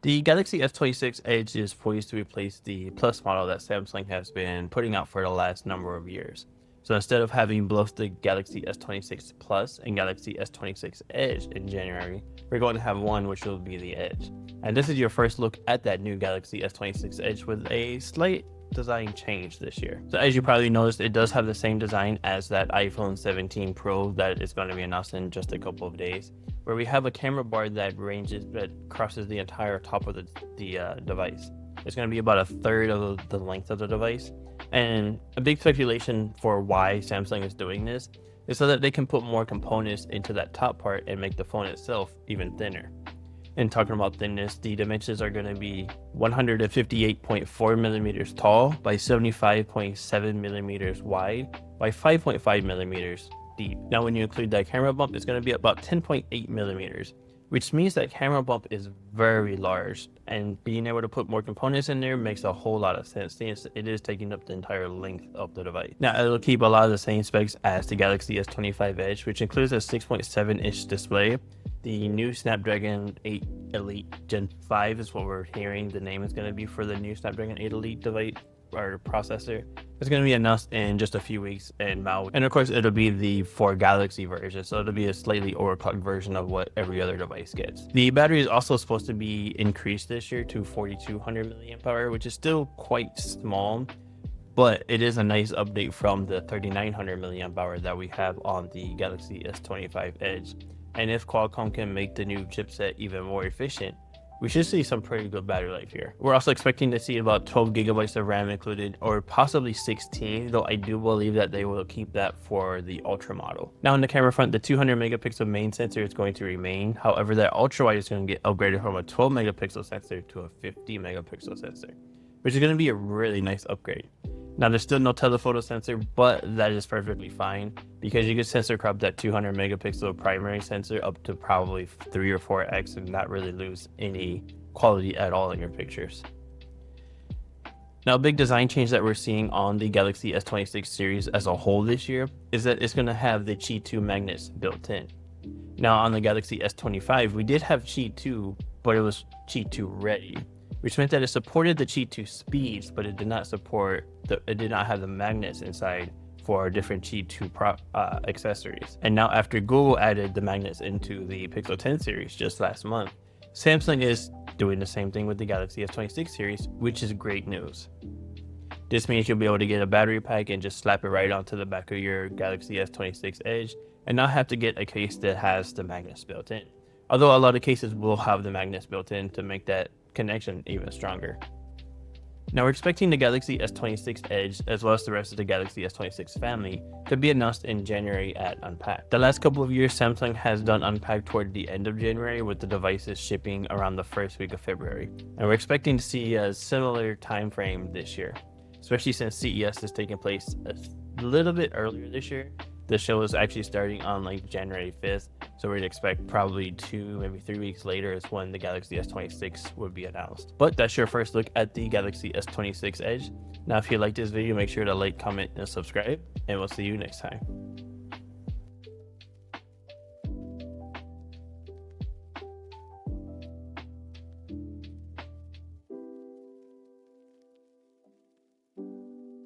The Galaxy S26 Edge is poised to replace the Plus model that Samsung has been putting out for the last number of years. So instead of having both the Galaxy S26 Plus and Galaxy S26 Edge in January, we're going to have one which will be the Edge. And this is your first look at that new Galaxy S26 Edge with a slight design change this year. So as you probably noticed, it does have the same design as that iPhone 17 Pro that is going to be announced in just a couple of days, where we have a camera bar that crosses the entire top of the device. It's going to be about a third of the length of the device. And a big speculation for why Samsung is doing this is so that they can put more components into that top part and make the phone itself even thinner. And talking about thinness, the dimensions are going to be 158.4 millimeters tall by 75.7 millimeters wide by 5.5 millimeters deep. Now, when you include that camera bump, it's going to be about 10.8 millimeters, which means that camera bump is very large, and being able to put more components in there makes a whole lot of sense since it is taking up the entire length of the device. Now, it'll keep a lot of the same specs as the Galaxy S25 Edge, which includes a 6.7-inch display. The new Snapdragon 8 Elite Gen 5 is what we're hearing the name is going to be for the new Snapdragon 8 Elite device or processor. It's going to be announced in just a few weeks in Maui. And of course, it'll be the 4 Galaxy version, so it'll be a slightly overclocked version of what every other device gets. The battery is also supposed to be increased this year to 4200 milliamp hour, which is still quite small, but it is a nice update from the 3900 milliamp hour that we have on the Galaxy S25 Edge. And if Qualcomm can make the new chipset even more efficient, we should see some pretty good battery life here. We're also expecting to see about 12 gigabytes of RAM included, or possibly 16, though I do believe that they will keep that for the Ultra model. Now, on the camera front, the 200 megapixel main sensor is going to remain. However, that ultra wide is going to get upgraded from a 12 megapixel sensor to a 50 megapixel sensor, which is going to be a really nice upgrade. Now, there's still no telephoto sensor, but that is perfectly fine because you can sensor crop that 200 megapixel primary sensor up to probably 3 or 4x and not really lose any quality at all in your pictures. Now, a big design change that we're seeing on the Galaxy S26 series as a whole this year is that it's going to have the Qi 2 magnets built in. Now, on the Galaxy S25, we did have Qi 2, but it was Qi 2 ready, which meant that it supported the Qi 2 speeds, but it did not have the magnets inside for different Qi 2 accessories. And now, after Google added the magnets into the Pixel 10 series just last month, Samsung is doing the same thing with the Galaxy S26 series, which is great news. This means you'll be able to get a battery pack and just slap it right onto the back of your Galaxy S26 Edge and not have to get a case that has the magnets built in. Although a lot of cases will have the magnets built in to make that connection even stronger. Now, we're expecting the Galaxy S26 Edge, as well as the rest of the Galaxy S26 family, to be announced in January at Unpacked. The last couple of years, Samsung has done Unpacked toward the end of January, with the devices shipping around the first week of February. And we're expecting to see a similar time frame this year, especially since CES is taking place a little bit earlier this year. The show is actually starting on like January 5th, so we'd expect probably 2, maybe 3 weeks later is when the Galaxy S26 would be announced. But that's your first look at the Galaxy S26 Edge. Now, if you like this video, make sure to like, comment, and subscribe, and we'll see you next time.